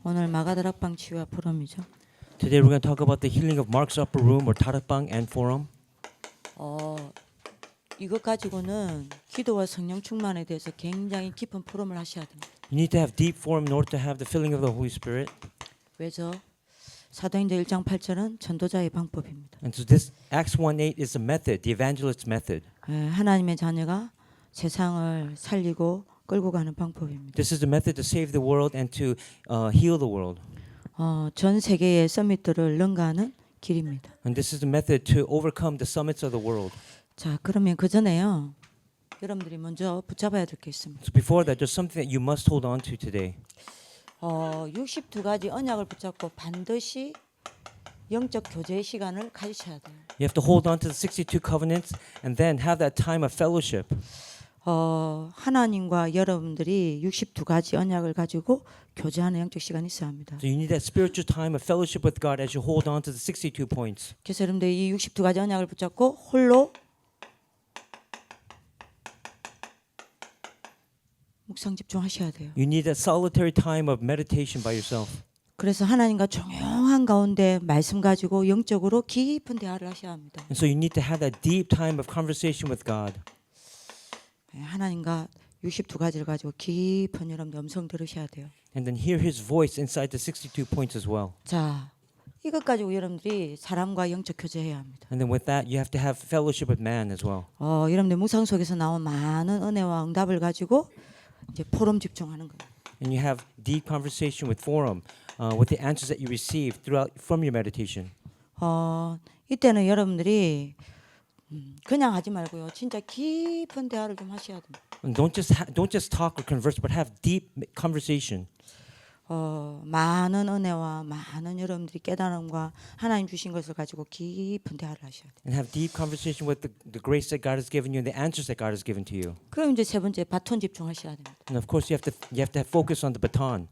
오늘 마가다락방 치유와 포럼이죠. Today we're going to talk about the healing of Mark's upper room or Tarakbang and forum. 이것 가지고는 기도와 성령 충만에 대해서 굉장히 깊은 포럼을 하셔야 됩니다. You need to have deep forum in order to have the filling of the Holy Spirit. 왜죠? 사도행전 1장 8절은 전도자의 방법입니다. And so this Acts 1:8 is the method, the evangelist's method. 하나님의 자녀가 세상을 살리고 끌고 가는 방법입니다. This is the method to save the world and to heal the world. 전 세계의 서밋들을 능가하는 길입니다. And this is the method to overcome the summits of the world. 자, 그러면 그 전에요. 여러분들이 먼저 붙잡아야 될 게 있습니다. So before that, there's something that you must hold on to today. 62가지 언약을 붙잡고 반드시 영적 교제의 시간을 가지셔야 돼요. You have to hold on to the 62 covenants and then have that time of fellowship. 하나님과 여러분들이 62가지 언약을 가지고 교제하는 영적 시간이 있어야 합니다. So you need that spiritual time of fellowship with God as you hold on to the 62 points. 그래서 여러분들 이 62가지 언약을 붙잡고 홀로 묵상 집중하셔야 돼요. You need that solitary time of meditation by yourself. 그래서 하나님과 조용한 가운데 말씀 가지고 영적으로 깊은 대화를 하셔야 합니다. And so you need to have that deep time of conversation with God. 하나님과 62가지를 가지고 깊은 여러분들 음성 들으셔야 돼요. And then hear His voice inside the 62 points as well. 자, 이것 가지고 여러분들이 사람과 영적 교제해야 합니다. And then with that, you have to have fellowship with man as well. 여러분들 묵상 속에서 나온 많은 은혜와 응답을 가지고 이제 포럼 집중하는 거예요. And you have deep conversation with forum, with the answers that you receive throughout from your meditation. 이때는 여러분들이 그냥 하지 말고요. 진짜 깊은 대화를 좀 하셔야 됩니다. And don't just talk or converse, but have deep conversation. 많은 은혜와 많은 여러분들이 깨달음과 하나님 주신 것을 가지고 깊은 대화를 하셔야 돼요. And have deep conversation with the grace that God has given you and the answers that God has given to you. 그럼 이제 세 번째 바톤 집중하셔야 됩니다. And of course, you have to have focus on the baton.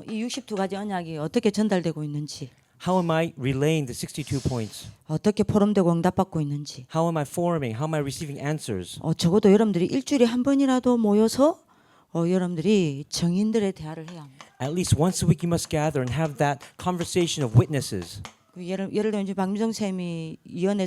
이 62가지 언약이 어떻게 전달되고 있는지, How am I relaying the 62 points? 어떻게 포럼되고 응답받고 있는지. How am I forming? How am I receiving answers? 적어도 여러분들이 일주일에 한 번이라도 모여서 여러분들이 정인들의 대화를 해야 합니다. At least once a week, you must gather and have that conversation of witnesses. 예를 들면 이제 박미정 쌤이 이연애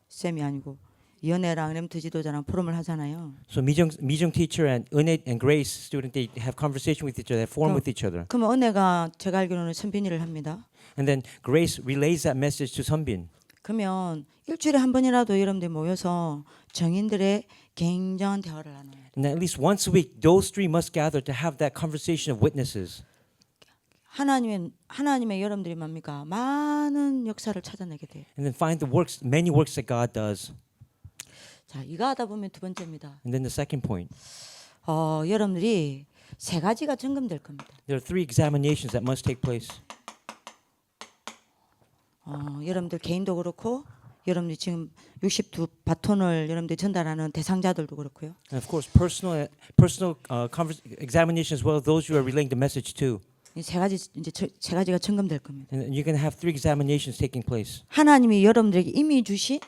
쌤이 아니고 이연애랑 렘트 지도자랑 포럼을 하잖아요. So Mijung teacher and Unit and Grace student, they have conversation with each other, they form with each other. 그러면 은혜가 제가 알기로는 선빈이를 합니다. And then Grace relays that message to Sunbin. 그러면 일주일에 한 번이라도 여러분들 모여서 정인들의 굉장한 대화를 나눠요. And then at least once a week, those three must gather to have that conversation of witnesses. 하나님의 여러분들이 뭡니까? 많은 역사를 찾아내게 돼요. And then find the works, many works that God does. 자, 이거 하다 보면 두 번째입니다. And then the second point, 여러분들이 세 가지가 점검될 겁니다. there are three examinations that must take place. 여러분들 개인도 그렇고 여러분들 지금 62 바톤을 여러분들 전달하는 대상자들도 그렇고요. And of course, personal examination as well, those you are relaying the message to. 이 세 가지가 점검될 겁니다. And you're going to have three examinations taking place. 하나님이 여러분들에게 이미 주신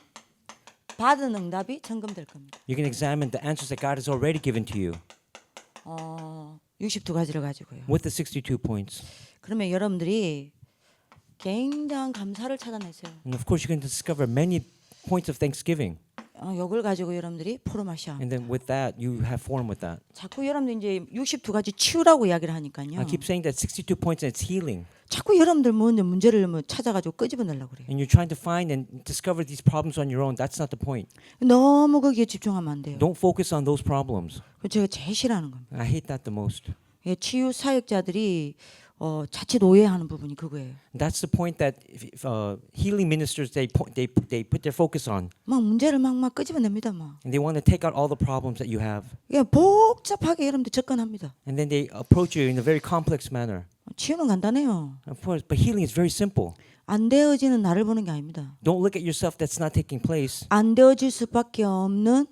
받은 응답이 점검될 겁니다. You can examine the answers that God has already given to you 62가지를 가지고요. with the 62 points. 그러면 여러분들이 굉장한 감사를 찾아내세요. And of course, you can discover many points of thanksgiving. 이걸 가지고 여러분들이 포럼하셔야 합니다. And then with that, you have form with that. 자꾸 여러분들 이제 62가지 치유라고 이야기를 하니까요. I keep saying that 62 points and it's healing. 자꾸 여러분들 문제를 찾아가지고 끄집어내려고 그래요. And you're trying to find and discover these problems on your own. That's not the point. 너무 거기에 집중하면 안 돼요. Don't focus on those problems. 그 제가 제일 싫어하는 겁니다. I hate that the most. 치유 사역자들이 자칫 오해하는 부분이 그거예요. That's the point that healing ministers they put their focus on. 막 문제를 막 끄집어냅니다, 막. And they want to take out all the problems that you have. 그냥 복잡하게 여러분들 접근합니다. And then they approach you in a very complex manner. 치유는 간단해요. Of course, but healing is very simple. 안 되어지는 나를 보는 게 아닙니다. Don't look at yourself that's not taking place. 안 되어질 수밖에 없는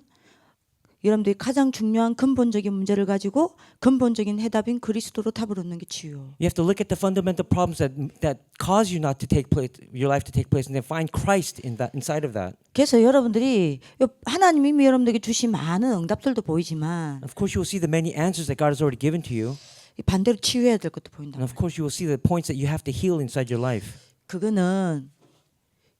여러분들이 가장 중요한 근본적인 문제를 가지고 근본적인 해답인 그리스도로 답을 얻는 게 치유요. You have to look at the fundamental problems that cause you not to take place, your life to take place, and then find Christ inside of that. 그래서 여러분들이 하나님이 이미 여러분들에게 주신 많은 응답들도 보이지만 Of course, you will see the many answers that God has already given to you. 이 반대로 치유해야 될 것도 보인다. And of course, you will see the points that you have to heal inside your life. 그거는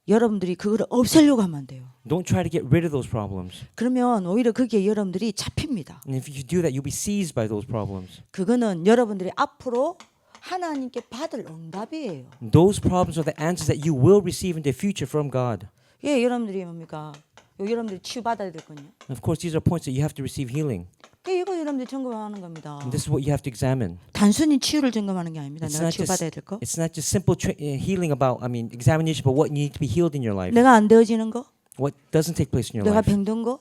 여러분들이 그거를 없애려고 하면 안 돼요. Don't try to get rid of those problems. 그러면 오히려 거기에 여러분들이 잡힙니다. And if you do that, you'll be seized by those problems. 그거는 여러분들이 앞으로 하나님께 받을 응답이에요. Those problems are the answers that you will receive in the future from God. 예, 여러분들이 뭡니까? 여러분들이 치유받아야 될 거냐? And of course, these are points that you have to receive healing. 이거 여러분들이 점검하는 겁니다. And this is what you have to examine. 단순히 치유를 점검하는 게 아닙니다. It's 내가 not just- 치유받아야 될 거. It's not just simple healing about, examination about what you need to be healed in your life. 내가 안 되어지는 거, What doesn't take place in your 내가 life. 병든 거,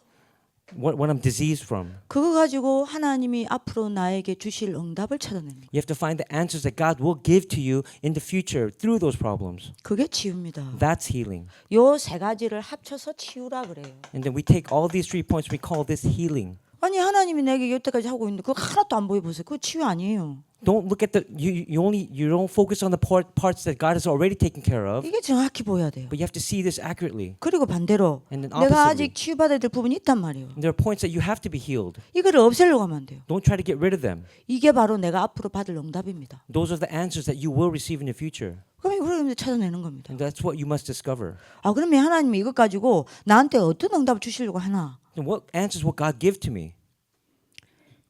What I'm diseased from. 그거 가지고 하나님이 앞으로 나에게 주실 응답을 찾아내는 거. You have to find the answers that God will give to you in the future through those problems. 그게 치유입니다. That's healing. 요 세 가지를 합쳐서 치유라 그래요. And then we take all these 3 points, we call this healing. 아니 하나님이 내게 여태까지 하고 있는데 그거 하나도 안 보여 보세요. 그거 치유 아니에요. Don't look at you don't focus on the parts that God has already taken care of, 이게 정확히 보여야 돼요. but you have to see this accurately. 그리고 반대로 And then 내가 oppositely, 아직 치유받아야 될 부분이 있단 말이에요. there are points that you have to be healed. 이거를 없애려고 하면 안 돼요. Don't try to get rid of them. 이게 바로 내가 앞으로 받을 응답입니다. Those are the answers that you will receive in the future. 그럼 이걸 찾아내는 겁니다. And that's what you must discover. 아 그러면 하나님이 이것 가지고 나한테 어떤 응답을 주시려고 하나? And what answers will God give to me?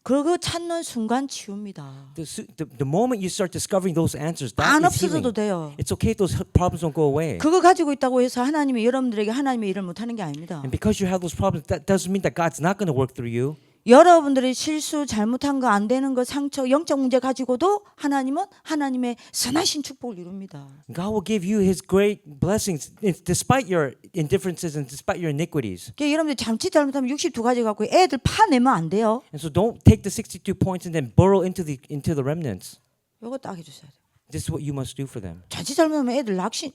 그거 찾는 순간 치유입니다. The moment you start discovering those answers, that 안 is healing. 없어져도 돼요. It's okay if those problems don't go away. 그거 가지고 있다고 해서 하나님이 여러분들에게 하나님의 일을 못하는 게 아닙니다. And because you have those problems, that doesn't mean that God's not going to work through you. 여러분들이 실수, 잘못한 거, 안 되는 거, 상처, 영적 문제 가지고도 하나님은 하나님의 선하신 축복을 이룹니다. God will give you His great blessings despite your indifferences and despite your iniquities. 그러니까 여러분들 잠치 잘못하면 62가지 갖고 애들 파내면 안 돼요. And so don't take the 62 points and then burrow into the remnants. 이거 딱 해주셔야 돼요. This is what you must do for them. 잠치 잘못하면 애들 낙심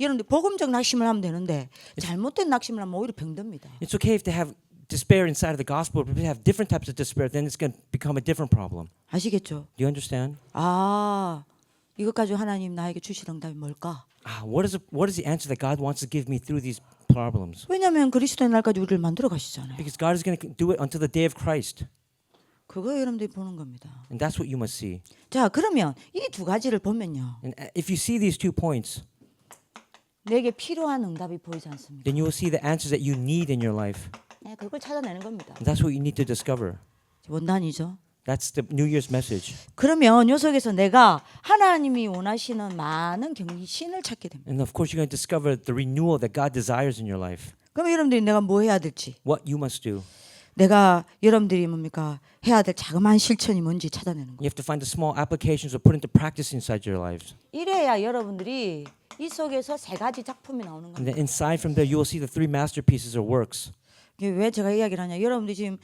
여러분들 복음적 낙심을 하면 되는데 잘못된 낙심을 하면 오히려 병듭니다. It's okay if they have despair inside of the gospel, but if they have different types of despair, then it's going to become a different problem. 아시겠죠? Do you understand? 아 이것 가지고 하나님 나에게 주실 응답이 뭘까? What is the answer that God wants to give me through these problems? 왜냐하면 그리스도의 날까지 우리를 만들어 가시잖아요. Because God is going to do it until the day of Christ. 그거 여러분들이 보는 겁니다. And that's what you must see. 자 그러면 이 두 가지를 보면요. And if you see these 2 points, 내게 필요한 응답이 보이지 않습니다. then you will see the answers that you need in your life. 네, 그걸 찾아내는 겁니다. And that's what you need to discover. 원단이죠. That's the New Year's message. 그러면 요 속에서 내가 하나님이 원하시는 많은 경신을 찾게 됩니다. And of course, you're going to discover the renewal that God desires in your life. 그럼 여러분들이 내가 뭐 해야 될지, What you must do. 내가 여러분들이 뭡니까 해야 될 자그마한 실천이 뭔지 찾아내는 You 거예요. have to find the small applications or put into practice inside your lives. 이래야 여러분들이 이 속에서 세 가지 작품이 나오는 And 겁니다. then inside from there, you will see the 3 masterpieces or works. 이게 왜 제가 이야기를 하냐? 여러분들이 지금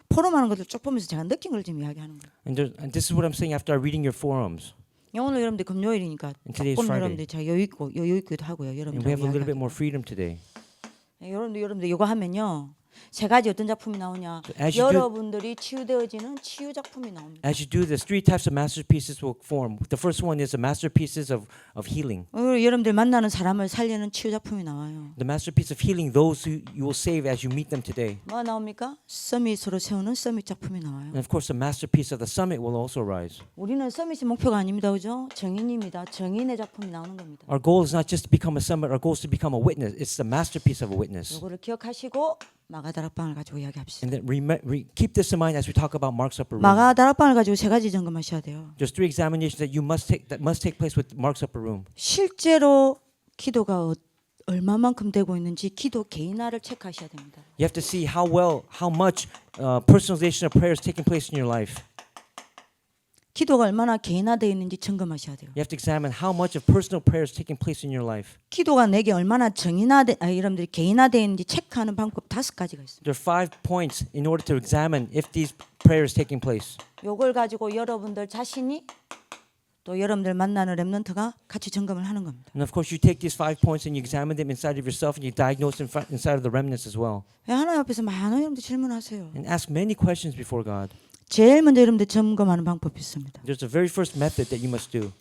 포럼하는 것들 쭉 보면서 제가 느낀 걸 지금 이야기하는 거예요. And this is what I'm saying after reading your forums. 오늘 여러분들 금요일이니까 And today's 조금 Friday. 여러분들 제가 여유 있기도 하고요. And we have a little bit 여러분들 more freedom today. 여러분들 이거 하면요. 세 가지 어떤 작품이 나오냐? As you do- 여러분들이 치유되어지는 치유 작품이 나옵니다. As you do this, 3 types of masterpieces will form. The first one is the masterpieces of healing. 여러분들 만나는 사람을 살리는 치유 작품이 나와요. The masterpiece of healing those who you will save as you meet them today. 뭐가 나옵니까? 서밋으로 세우는 서밋 작품이 나와요. And of course, the masterpiece of the summit will also rise. 우리는 서밋이 목표가 아닙니다. 그죠? 정인입니다. 정인의 작품이 나오는 겁니다. Our goal is not just to become a summit. Our goal is to become a witness. It's the masterpiece of a witness. 이거를 기억하시고 마가다락방을 가지고 이야기합시다. And then keep this in mind as we talk about Mark's upper room. 마가다락방을 가지고 세 가지 점검하셔야 돼요. There's 3 examinations that must take place with Mark's upper room. 실제로 기도가 얼마만큼 되고 있는지 기도 개인화를 체크하셔야 됩니다. You have to see how much personalization of prayer is taking place in your life. 기도가 얼마나 개인화되어 있는지 점검하셔야 돼요. You have to examine how much of personal prayer is taking place in your life. 기도가 내게 얼마나 여러분들이 개인화되어 있는지 체크하는 방법 5가지가 있습니다. There are 5 points in order to examine if these prayer is taking place. 요걸 가지고 여러분들 자신이 또 여러분들 만나는 렘넌트가 같이 점검을 하는 겁니다. And of course, you take these 5 points and you examine them inside of yourself and you diagnose them inside of the remnants as well. 하나님 앞에서 많은 여러분들 질문하세요. And ask many questions before God. 제일 먼저 여러분들 점검하는 방법이 있습니다. There's a very first method that you must do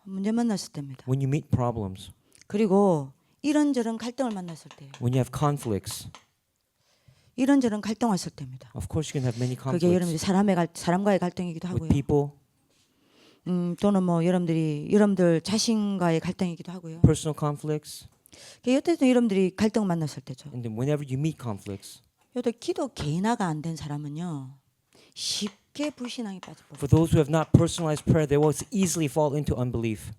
문제 만났을 때입니다. when you meet problems, 그리고 이런저런 갈등을 만났을 때 when you have conflicts. 이런저런 갈등 왔을 때입니다. Of course, you can have many 그게 여러분들 conflicts 사람과의 갈등이기도 with 하고요. people, 또는 뭐 여러분들 자신과의 갈등이기도 하고요. personal conflicts, 이때도 여러분들이 갈등을 만났을 때죠. and then whenever you meet conflicts. 여기 기도 개인화가 안 된 사람은요 쉽게 불신앙에 빠져버려요. For those who have not personalized prayer, they will easily fall into unbelief.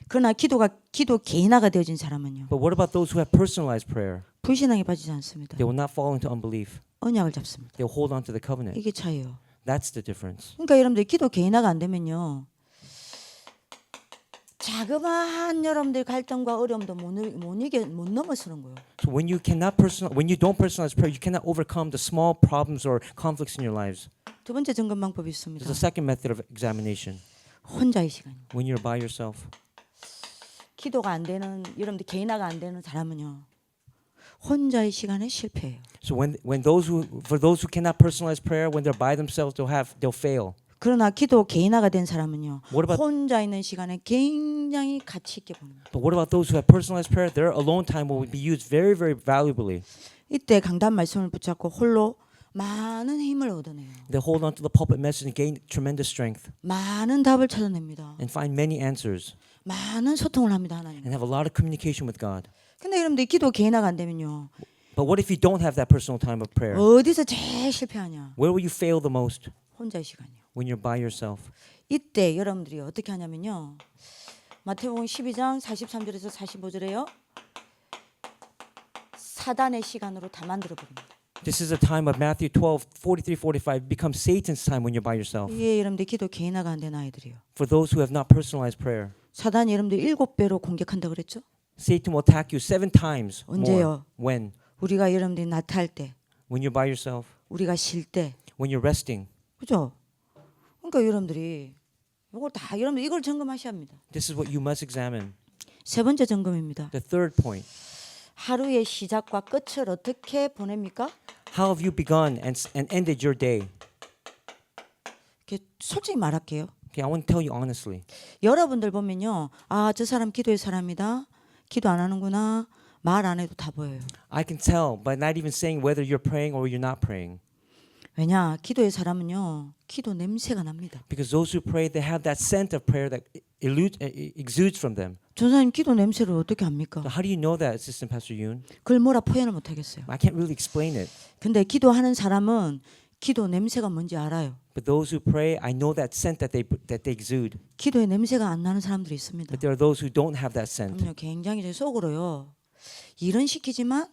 그러나 기도 개인화가 되어진 사람은요 But what about those who have personalized prayer? 불신앙에 빠지지 않습니다. They will not fall into unbelief. 언약을 잡습니다. They'll hold on to the covenant. 이게 차이예요. That's the difference. 그러니까 여러분들 기도 개인화가 안 되면요 자그마한 여러분들 갈등과 어려움도 못 넘어서는 거예요. So when you don't personalize prayer, you cannot overcome the small problems or conflicts in your lives. 두 번째 점검 방법이 있습니다. There's a second method of examination. 혼자의 시간. When you're by yourself. 기도가 안 되는 여러분들 개인화가 안 되는 사람은요 혼자의 시간에 실패해요. So for those who cannot personalize prayer, when they're by themselves, they'll fail. 그러나 기도 개인화가 된 사람은요 What about- 혼자 있는 시간에 굉장히 가치 있게 봅니다. But what about those who have personalized prayer? Their alone time will be used very, very valuably. 이때 강단 말씀을 붙잡고 홀로 많은 힘을 얻어내요. They hold on to the pulpit message and gain tremendous strength 많은 답을 찾아냅니다. and find many answers 많은 소통을 합니다 하나님. and have a lot of communication with God. 근데 여러분들 기도 개인화가 안 되면요 But what if you don't have that personal time of prayer? 어디서 제일 실패하냐? Where will you fail the most? 혼자의 시간이요. When you're by yourself. 이때 여러분들이 어떻게 하냐면요 마태복음 12장 43절에서 45절에요 사단의 시간으로 다 만들어 버립니다. This is a time of Matthew 12, 43, 45 becomes Satan's time when you're by yourself. 이게 여러분들 기도 개인화가 안 된 아이들이요. For those who have not personalized prayer, 사단이 여러분들 7배로 공격한다 그랬죠? Satan will attack you 7 times 언제요? more. When? 우리가 여러분들이 나탈 때, When you're by yourself, 우리가 쉴 때, when you're resting. 그죠? 그러니까 여러분들이 이걸 다 여러분들 이걸 점검하셔야 합니다. This is what you must examine. 세 번째 점검입니다. The third point. 하루의 시작과 끝을 어떻게 보냅니까? How have you begun and ended your day? 이렇게 솔직히 말할게요. Okay, I want to tell you honestly. 여러분들 보면요, 아, 저 사람 기도의 사람이다. 기도 안 하는구나. 말 안 해도 다 보여요. I can tell by not even saying whether you're praying or you're not praying. 왜냐, 기도의 사람은요, 기도 냄새가 납니다. Because those who pray, they have that scent of prayer that exudes from them. 전사님 기도 냄새를 어떻게 합니까? So how do you know that, Assistant Pastor Yoon? 그걸 뭐라 표현을 못 하겠어요. I can't really explain it. 근데 기도하는 사람은 기도 냄새가 뭔지 알아요. But those who pray, I know that scent that they exude. 기도의 냄새가 안 나는 사람들이 있습니다. But there are those who don't have that scent. 그럼요, 굉장히 제 속으로요. 일은 시키지만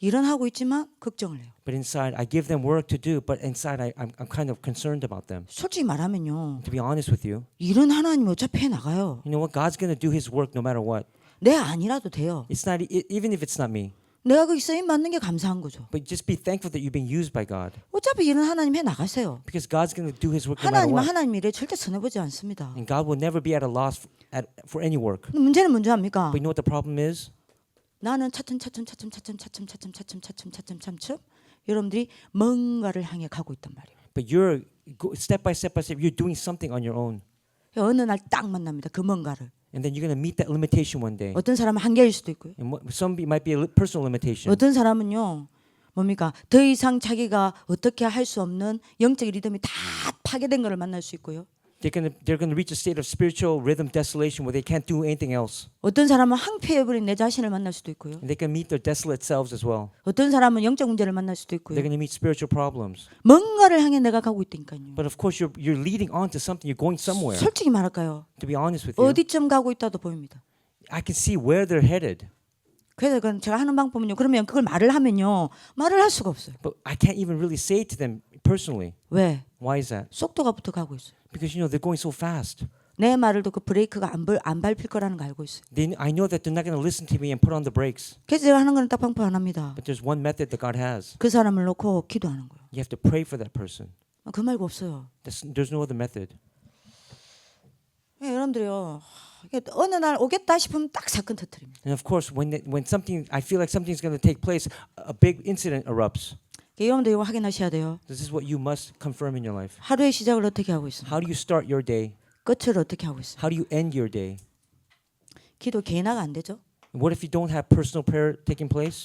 일은 하고 있지만 걱정을 해요. But inside, I give them work to do. But inside, I'm kind of concerned about them. 솔직히 말하면요, To be honest with you, 일은 하나님 어차피 해 나가요. you know what? God's going to do His work no matter what. 내 아니라도 돼요. It's not even if it's not me. 내가 거기 쓰임 받는 게 감사한 거죠. But just be thankful that you're being used by God. 어차피 일은 하나님 해 나가세요. Because God's going to do His work no matter 하나님은 what. 하나님 일에 절대 손해보지 않습니다. And God will never be at a loss for any work. 근데 문제는 뭔지 압니까? But you know what the problem is? 나는 차츰 여러분들이 뭔가를 향해 가고 있단 말이에요. But you're step by step, you're doing something on your own. 어느 날 딱 만납니다. 그 뭔가를. And then you're going to meet that limitation one day. 어떤 사람은 한계일 수도 있고요. And some might be a personal limitation. 어떤 사람은요. 뭡니까? 더 이상 자기가 어떻게 할 수 없는 영적 리듬이 다 파괴된 것을 만날 수 있고요. They're going to reach a state of spiritual rhythm desolation where they can't do anything else. 어떤 사람은 황폐해버린 내 자신을 만날 수도 있고요. And they can meet their desolate selves as well. 어떤 사람은 영적 문제를 만날 수도 있고요. They're going to meet spiritual problems. 뭔가를 향해 내가 가고 있다니까요. But of course, you're leading on to something. You're going somewhere. 솔직히 말할까요? To be honest with you, 어디쯤 가고 있다도 보입니다. I can see where they're headed. 그래서 그건 제가 하는 방법은요. 그러면 그걸 말을 하면요. 말을 할 수가 없어요. But I can't even really say it to them personally. 왜? Why is that? 속도가 붙어 가고 있어요. Because you know they're going so fast. 내 말을 듣고 브레이크가 안 밟힐 거라는 걸 알고 있어요. I know that they're not going to listen to me and put on the brakes. 그래서 제가 하는 거는 딱 방법 하나입니다. But there's one method that God has. 그 사람을 놓고 기도하는 거예요. You have to pray for that person. 그 말고 없어요. There's no other method. 여러분들이요. 어느 날 오겠다 싶으면 딱 사건 터뜨립니다. And of course, when something, I feel like something's going to take place, a big incident erupts. 여러분들 이거 확인하셔야 돼요. This is what you must confirm in your life. 하루의 시작을 어떻게 하고 있습니까? How do you start your day? 끝을 어떻게 하고 있습니까? How do you end your day? 기도 개인화가 안 되죠? What if you don't have personal prayer taking place?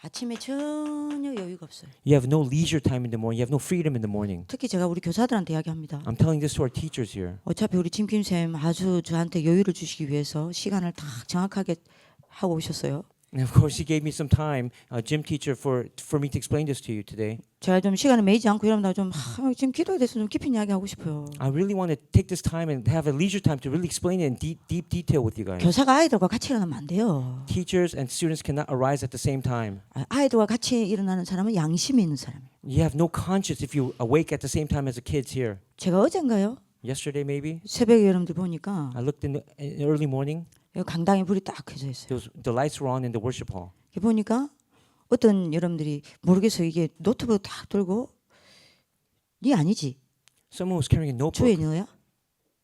아침에 전혀 여유가 없어요. You have no leisure time in the morning. You have no freedom in the morning. 특히 제가 우리 교사들한테 이야기합니다. I'm telling this to our teachers here. 어차피 우리 짐김 쌤 아주 저한테 여유를 주시기 위해서 시간을 딱 정확하게 하고 오셨어요. And of course, he gave me some time, gym teacher, for me to explain this to you today. 제가 좀 시간을 매이지 않고 이러면 좀 지금 기도에 대해서 좀 깊이 이야기하고 싶어요. I really want to take this time and have a leisure time to really explain it in deep detail with you guys. 교사가 아이들과 같이 일어나면 안 돼요. Teachers and students cannot arise at the same time. 아이들과 같이 일어나는 사람은 양심이 있는 사람이에요. You have no conscience if you awake at the same time as the kids here. 제가 어젠가요? Yesterday, maybe 새벽에 여러분들 보니까 I looked in the early morning. 여기 강당에 불이 딱 켜져 있어요. The lights were on in the worship hall. 이렇게 보니까 어떤 여러분들이 모르겠어요. 이게 노트북 딱 들고 네 아니지? Someone was carrying a 주혜 notebook. 너야?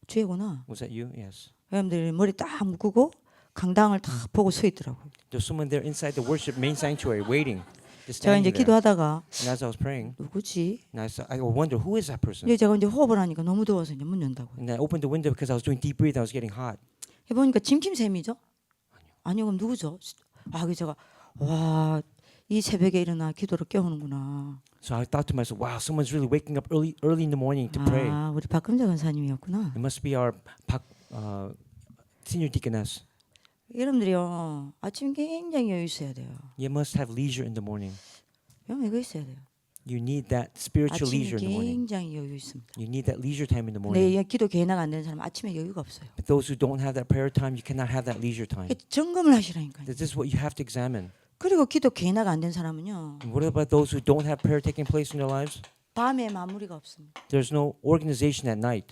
주혜구나. Was that you? Yes. 여러분들이 머리 딱 묶고 강당을 딱 보고 서 있더라고요. There's someone there inside the worship main sanctuary waiting. Just 제가 standing 이제 there. 기도하다가 And as I was praying, 누구지? I wonder who is that person. 이제 제가 이제 호흡을 하니까 너무 더워서 이제 문 연다고. And I opened the window because I was doing deep breathing. I was getting hot. 해보니까 짐킴 쌤이죠? 아니요, 그럼 누구죠? 그 제가 와, 이 새벽에 일어나 기도를 깨우는구나. So I thought to myself, wow, someone's really waking up early in the morning to pray. 우리 박금자 권사님이었구나. It must be our senior deaconess. 여러분들이요, 아침 굉장히 여유 있어야 돼요. You must have leisure in the morning. 여러분 이거 있어야 돼요. You need that spiritual 아침에 leisure in the morning. 굉장히 여유 있습니다. You need that leisure time in the morning. 내 기도 개인화가 안 되는 사람 아침에 여유가 없어요. But those who don't have that prayer time, you cannot have that leisure time. 점검을 하시라니까요. This is what you have to examine. 그리고 기도 개인화가 안 된 사람은요, And what about those who don't have prayer taking place in their lives? 밤에 마무리가 없습니다. There's no organization at night.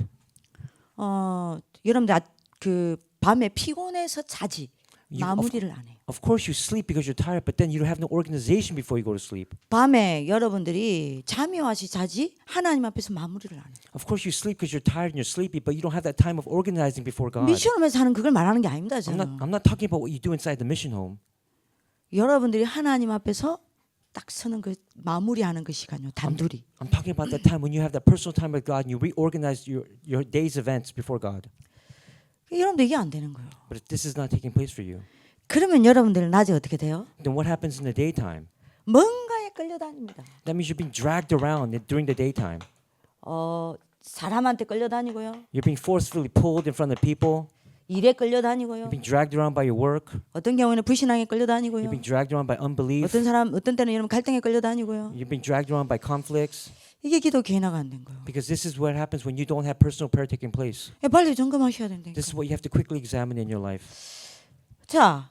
여러분들 그 밤에 피곤해서 자지 You- 마무리를 안 해요. Of course, you sleep because you're tired, but then you don't have no organization before you go to sleep. 밤에 여러분들이 잠이 와시 자지 하나님 앞에서 마무리를 안 해요. Of course, you sleep because you're tired and you're sleepy, but you don't have that time of organizing before God. 미션홈에서 하는 그걸 말하는 게 아닙니다. I'm 저는 not talking about what you do inside the mission home. 여러분들이 하나님 앞에서 딱 서는 그 마무리하는 그 시간요. 단둘이. I'm talking about that time when you have that personal time with God and you reorganize your day's events befefore God. 여러분들 이게 안 되는 거예요. But if this is not taking place for you, 그러면 여러분들 낮에 어떻게 돼요? then what happens in the daytime? 뭔가에 끌려다닙니다. That means you're being dragged around during the daytime. 사람한테 끌려다니고요. You're being forcefully pulled in front of people. 일에 끌려다니고요. You're being dragged around by your work. 어떤 경우에는 불신앙에 끌려다니고요. You're being dragged around by unbelief. 어떤 때는 여러분 갈등에 끌려다니고요. You're being dragged around by conflicts. 이게 기도 개인화가 안 된 거예요. Because this is what happens when you don't have personal prayer taking place. 빨리 점검하셔야 된다니까. This is what you have to quickly examine in your life. 자,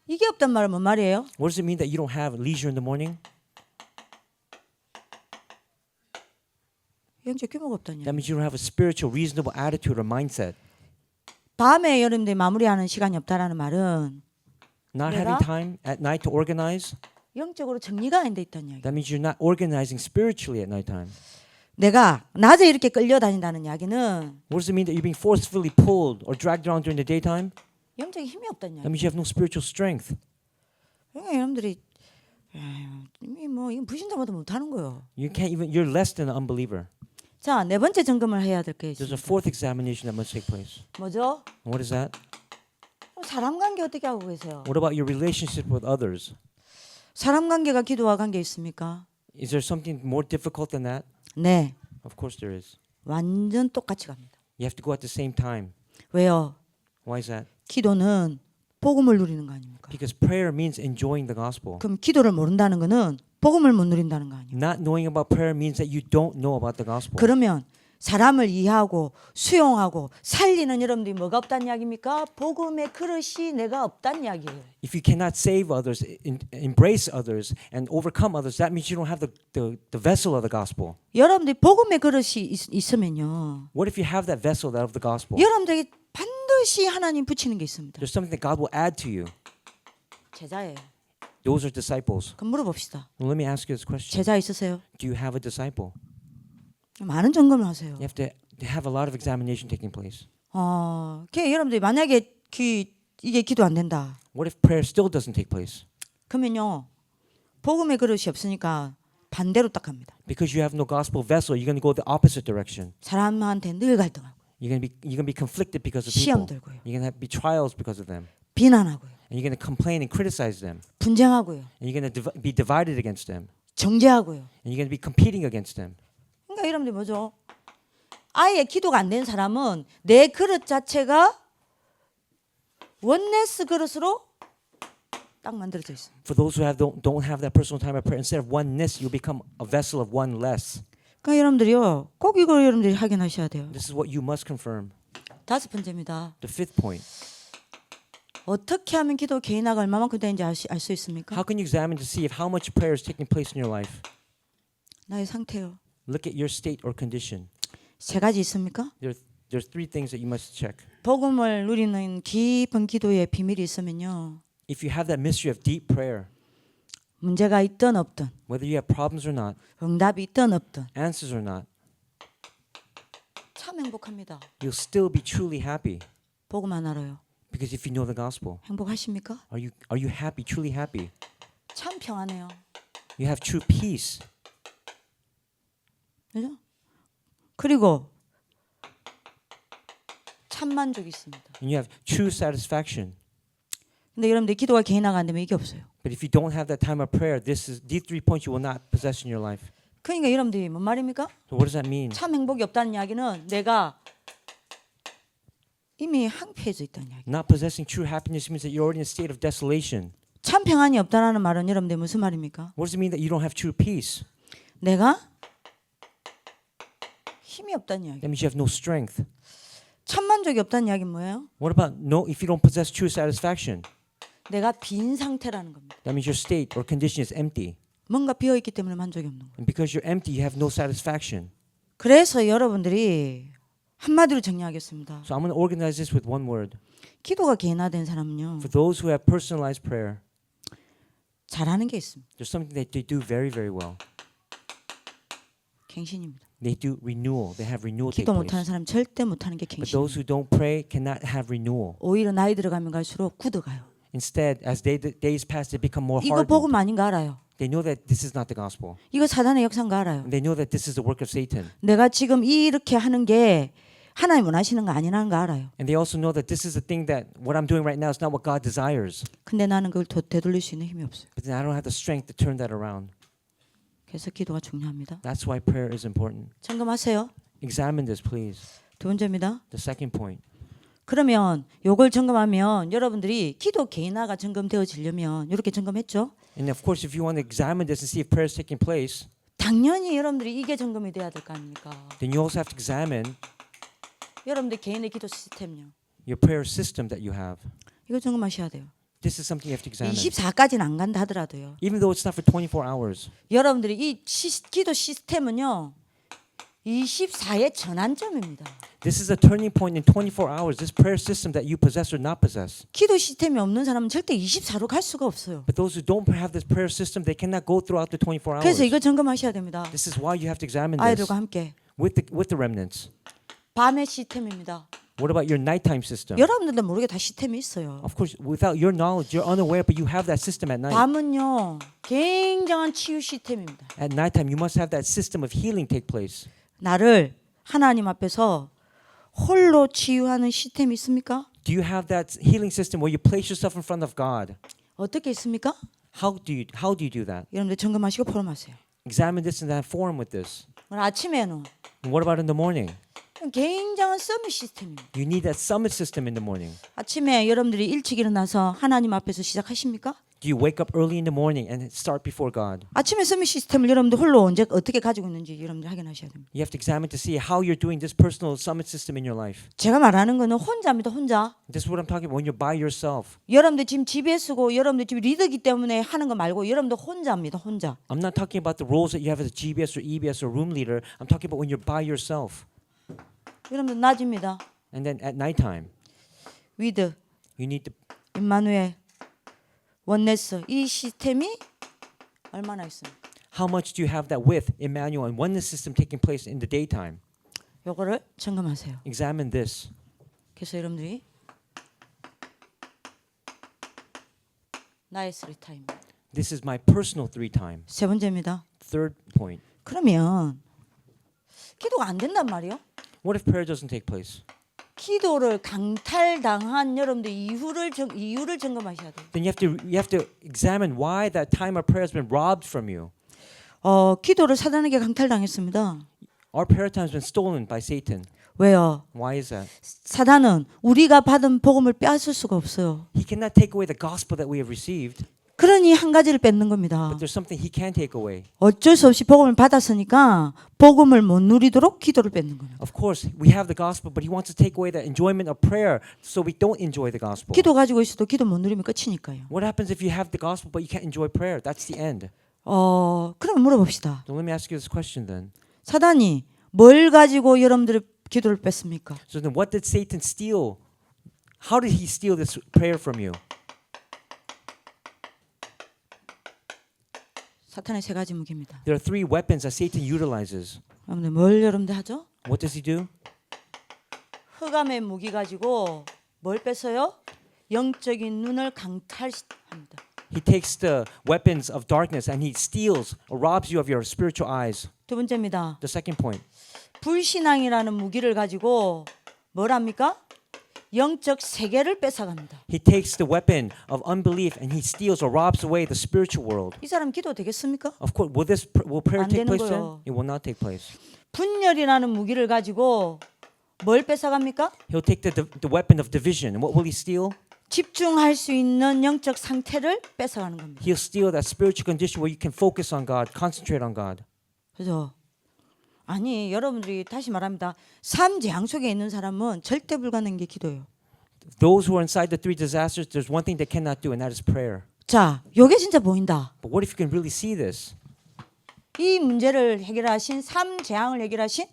이게 없단 말은 뭔 말이에요? What does it mean that you don't have leisure in the morning? 영적 규모가 없다냐. That means you don't have a spiritual, reasonable attitude or mindset. 밤에 여러분들이 마무리하는 시간이 없다라는 말은 Not 내가- having time at night to organize. 영적으로 정리가 안 돼 있다는 이야기. That means you're not organizing spiritually at nighttime. 내가 낮에 이렇게 끌려다닌다는 이야기는 What does it mean that you're being forcefully pulled or dragged around during the daytime? 영적인 힘이 없다는 That 이야기. means you have no spiritual strength. 그러니까 여러분들이 뭐 이건 불신자보다 못하는 거예요. You're less than an unbeliever. 자, 네 번째 점검을 해야 될 게 There's a 있습니다. fourth examination that must take place. 뭐죠? And what is that? 사람 관계 어떻게 하고 계세요? What about your relationship with others? 사람 관계가 기도와 관계 있습니까? Is there something more difficult than that? 네, Of course there is. 완전 똑같이 갑니다. You have to go at the same time. 왜요? Why is that? 기도는 복음을 누리는 거 아닙니까? Because prayer means enjoying the gospel. 그럼 기도를 모른다는 거는 복음을 못 누린다는 거 아니에요? Not knowing about prayer means that you don't know about the gospel. 그러면 사람을 이해하고 수용하고 살리는 여러분들이 뭐가 없다는 이야기입니까? 복음의 그릇이 내가 없다는 이야기예요. If you cannot save others, embrace others, and overcome others, that means you don't have the vessel of the gospel. 여러분들이 복음의 그릇이 있으면요. What if you have that vessel of the gospel? 여러분들에게 반드시 하나님 붙이는 게 있습니다. There's something that God will add to you. 제자예요. Those are disciples. 그럼 물어봅시다. Well, let me ask you this question. 제자 있으세요? Do you have a disciple? 많은 점검을 하세요. You have to have a lot of examination taking place. 여러분들이 만약에 이게 기도 안 된다. What if prayer still doesn't take place? 그러면요. 복음의 그릇이 없으니까 반대로 딱 합니다. Because you have no gospel vessel, you're going to go the opposite direction. 사람한테 늘 갈등하고 You're going to be conflicted because of 시험 people. 들고요. You're going to be trials because of them. 비난하고요. And you're going to complain and criticize them. 분쟁하고요. And you're going to be divided against them. 정죄하고요. And you're going to be competing against them. 그러니까 여러분들 뭐죠? 아예 기도가 안 된 사람은 내 그릇 자체가 원네스 그릇으로 딱 만들어져 있어요. For those who don't have that personal time of prayer, instead of oneness, you'll become a vessel of one less. 그러니까 여러분들이요. 꼭 이걸 여러분들이 확인하셔야 돼요. This is what you must confirm. 다섯 번째입니다. The fifth point. 어떻게 하면 기도 개인화가 얼마만큼 되는지 알 수 있습니까? How can you examine to see if how much prayer is taking place in your life? 나의 상태요. Look at your state or condition. 세 가지 있습니까? There's three things that you must check. 복음을 누리는 깊은 기도의 비밀이 있으면요. If you have that mystery of deep prayer, 문제가 있든 없든 whether you have problems or not, 응답이 있든 없든 answers or not, 참 행복합니다. you'll still be truly happy. 복음 안 알아요. Because if you know the gospel, 행복하십니까? are you happy, truly happy? 참 평안해요. You have true peace. 그죠? 그리고 참 만족이 있습니다. And you have true satisfaction. 근데 여러분들 기도가 개인화가 안 되면 이게 없어요. But if you don't have that time of prayer, these 3 points you will not possess in your life. 그러니까 여러분들이 뭔 말입니까? So what does that mean? 참 행복이 없다는 이야기는 내가 이미 항폐해져 있다는 이야기. Not possessing true happiness means that you're already in a state of desolation. 참 평안이 없다라는 말은 여러분들 무슨 말입니까? What does it mean that you don't have true peace? 내가 힘이 없다는 이야기. That means you have no strength. 참 만족이 없다는 이야기는 뭐예요? What about if you don't possess true satisfaction? 내가 빈 상태라는 겁니다. That means your state or condition is empty. 뭔가 비어 있기 때문에 만족이 없는 거예요. And because you're empty, you have no satisfaction. 그래서 여러분들이 한마디로 정리하겠습니다. So I'm going to organize this with one word. 기도가 개인화된 사람은요. For those who have personalized prayer, 잘하는 게 있습니다. there's something that they do very, very well. 갱신입니다. They do renewal. They have renewal take 기도 못하는 place. 사람 절대 못하는 게 But 갱신. those who don't pray cannot have renewal. 오히려 나이 들어가면 갈수록 굳어가요. Instead, as days pass, they become more 이거 hardened. 복음 아닌 거 알아요. They know that this is not the gospel. 이거 사단의 역사인 거 알아요. And they know that this is the work of Satan. 내가 지금 이렇게 하는 게 하나님 원하시는 거 아니라는 거 알아요. And they also know that this is the thing that what I'm doing right now is not what God desires. 근데 나는 그걸 되돌릴 수 있는 힘이 없어요. But then I don't have the strength to turn that around. 그래서 기도가 중요합니다. That's why prayer is important. 점검하세요. Examine this, please. 두 번째입니다. The second point. 그러면 요걸 점검하면 여러분들이 기도 개인화가 점검되어지려면 이렇게 점검했죠. And of course, if you want to examine this and see if prayer is taking place, 당연히 여러분들이 이게 점검이 돼야 될 거 아닙니까? then you also have to examine 여러분들 개인의 기도 시스템요. your prayer system that you have. 이거 점검하셔야 돼요. This is something you have to examine. 24까지는 안 간다 하더라도요. Even though it's not for 24 hours. 여러분들이 이 기도 시스템은요. 24의 전환점입니다. This is a turning point in 24 hours. This prayer system that you possess or not possess. 기도 시스템이 없는 사람은 절대 24로 갈 수가 없어요. But those who don't have this prayer system, they cannot go throughout the 24 hours. 그래서 이거 점검하셔야 됩니다. This is why you have to examine this 아이들과 함께. with the remnants. 밤의 시스템입니다. What about your nighttime system? 여러분들도 모르게 다 시스템이 있어요. Of course, without your knowledge, you're unaware, but you have that system at night. 밤은요. 굉장한 치유 시스템입니다. At nighttime, you must have that system of healing take place. 나를 하나님 앞에서 홀로 치유하는 시스템이 있습니까? Do you have that healing system where you place yourself in front of God? 어떻게 있습니까? How do you do that? 여러분들 점검하시고 포럼하세요. Examine this and have forum with this. 오늘 아침에는 And what about in the morning? 굉장한 서밋 시스템입니다. You need that summit system in the morning. 아침에 여러분들이 일찍 일어나서 하나님 앞에서 시작하십니까? Do you wake up early in the morning and start before God? 아침에 서밋 시스템을 여러분들 홀로 언제 어떻게 가지고 있는지 여러분들 확인하셔야 됩니다. You have to examine to see how you're doing this personal summit system in your life. 제가 말하는 거는 혼자입니다. 혼자. This is what I'm talking about when you're by yourself. 여러분들 지금 집에 쓰고 여러분들 지금 리더기 때문에 하는 거 말고 여러분들 혼자입니다. 혼자. I'm not talking about the roles that you have as a GBS or EBS or room leader. I'm talking about when you're by yourself. 여러분들 낮입니다. And then at nighttime, 위드, you need to 임마누엘, 원네스 이 시스템이 얼마나 있습니까? how much do you have that with Emmanuel and oneness system taking place in the daytime? 요거를 점검하세요. Examine this. 그래서 여러분들이 나의 3타임. This is my personal 3 time. 세 번째입니다. Third point. 그러면 기도가 안 된단 말이요? What if prayer doesn't take place? 기도를 강탈당한 여러분들 이유를 점검하셔야 돼요. Then you have to examine why that time of prayer has been robbed from you. 기도를 사단에게 강탈당했습니다. Our prayer time has been stolen by Satan. 왜요? Why is that? 사단은 우리가 받은 복음을 빼앗을 수가 없어요. He cannot take away the gospel that we have received, 그러니 한 가지를 뺏는 겁니다. but there's something he can take away. 어쩔 수 없이 복음을 받았으니까 복음을 못 누리도록 기도를 뺏는 겁니다. Of course, we have the gospel, but he wants to take away the enjoyment of prayer so we don't enjoy the gospel. 기도 가지고 있어도 기도 못 누리면 끝이니까요. What happens if you have the gospel but you can't enjoy prayer? That's the end. 그럼 물어봅시다. So let me ask you this question then. 사단이 뭘 가지고 여러분들의 기도를 뺐습니까? So then what did Satan steal? How did he steal this prayer from you? 사탄의 세 가지 무기입니다. There are three weapons that Satan utilizes. 여러분들 뭘 여러분들 하죠? What does he do? 흑암의 무기 가지고 뭘 뺐어요? 영적인 눈을 강탈합니다. He takes the weapons of darkness and he steals or robs you of your spiritual eyes. 두 번째입니다. The second point. 불신앙이라는 무기를 가지고 뭘 합니까? 영적 세계를 뺏어갑니다. He takes the weapon of unbelief and he steals or robs away the spiritual world. 이 사람 기도 되겠습니까? Of course, will prayer 안 take 되는 place then? 거요. It will not take place. 분열이라는 무기를 가지고 뭘 뺏어갑니까? He'll take the weapon of division. And what will he steal? 집중할 수 있는 영적 상태를 뺏어가는 겁니다. He'll steal that spiritual condition where you can focus on God, concentrate on God. 그죠? 아니 여러분들이 다시 말합니다. 삶 재앙 속에 있는 사람은 절대 불가능한 게 기도예요. Those who are inside the three disasters, there's one thing they cannot do, and that is prayer. 자, 요게 진짜 보인다. But what if you can really see this? 이 문제를 해결하신 삶 재앙을 해결하신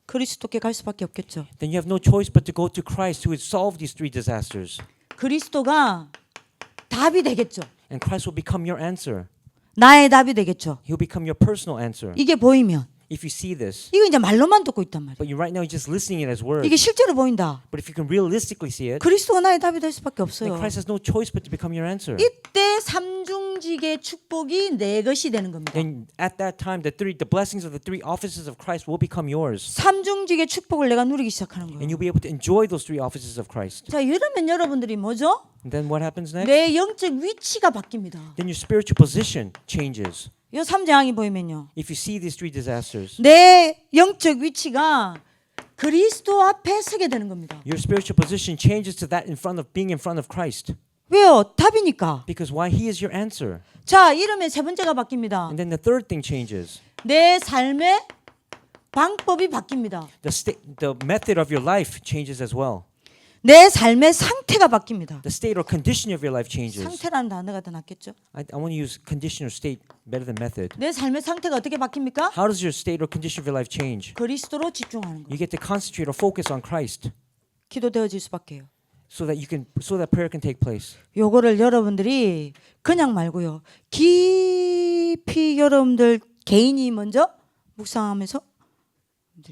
그리스도께 갈 수밖에 없겠죠. Then you have no choice but to go to Christ who has solved these three disasters. 그리스도가 답이 되겠죠. And Christ will become your answer. 나의 답이 되겠죠. He'll become your personal answer. 이게 보이면 If you see this, 이거 이제 말로만 듣고 있단 말이에요. but you right now you're just listening it as words. 이게 실제로 보인다. But if you can realistically see it, 그리스도가 나의 답이 될 수밖에 then 없어요. Christ has no choice but to become your answer. 이때 삼중직의 축복이 내 것이 되는 겁니다. Then at that time, the blessings of the three offices of Christ will become yours, 삼중직의 축복을 내가 누리기 시작하는 and 거예요. you'll be able to enjoy those three offices of Christ. 자, 이러면 여러분들이 뭐죠? And then what happens next? 내 영적 위치가 바뀝니다. Then your spiritual position changes. 이 삼재앙이 보이면요. If you see these three disasters, 내 영적 위치가 그리스도 앞에 서게 되는 겁니다. your spiritual position changes to that being in front of Christ. 왜요? 답이니까. Because why? He is your answer. 자, 이러면 세 번째가 바뀝니다. And then the third thing changes. 내 삶의 방법이 바뀝니다. The method of your life changes as well. 내 삶의 상태가 바뀝니다. The state or condition of your life changes. 상태라는 단어가 더 낫겠죠? I want to use condition or state better than method. 내 삶의 상태가 어떻게 바뀝니까? How does your state or condition of your life change? 그리스도로 집중하는 거. You get to concentrate or focus on Christ 기도되어질 수밖에요. so that prayer can take place. 요거를 여러분들이 그냥 말고요. 깊이 여러분들 개인이 먼저 묵상하면서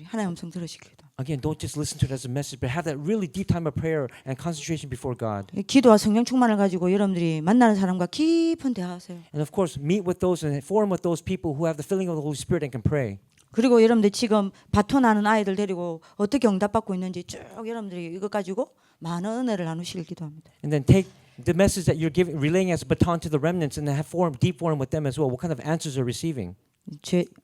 하나님 음성 들으시기 바랍니다. Again, don't just listen to it as a message, but have that really deep time of prayer and concentration before God. 기도와 성령 충만을 가지고 여러분들이 만나는 사람과 깊은 대화하세요. And of course, meet with those and forum with those people who have the filling of the Holy Spirit and can pray. 그리고 여러분들 지금 바톤하는 아이들 데리고 어떻게 응답받고 있는지 쭉 여러분들이 이것 가지고 많은 은혜를 나누시길 기도합니다. And then take the message that you're relaying as a baton to the remnants and then have deep forum with them as well. What kind of answers they're receiving?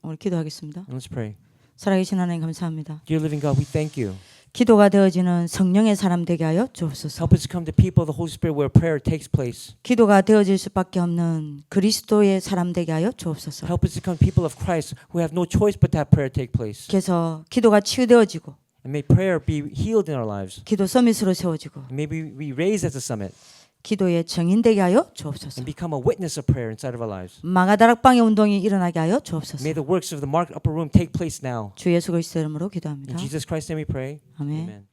오늘 기도하겠습니다. And let's pray. 살아계신 하나님 감사합니다. Dear living God, we thank you. 기도가 되어지는 성령의 사람 되게 하여 주옵소서. Help us to come to people of the Holy Spirit where prayer takes place. 기도가 되어질 수밖에 없는 그리스도의 사람 되게 하여 주옵소서. Help us to come to people of Christ who have no choice but to have prayer take place. 그래서 기도가 치유되어지고 And may prayer be healed in our lives. 기도 서밋으로 세워지고 And may we raise as a summit 기도의 정인 되게 하여 주옵소서. and become a witness of prayer inside of our lives. 마가다락방의 운동이 일어나게 하여 주옵소서. May the works of the market upper room take place now. 주 예수 그리스도 이름으로 기도합니다. In Jesus Christ's name we pray. 아멘. Amen.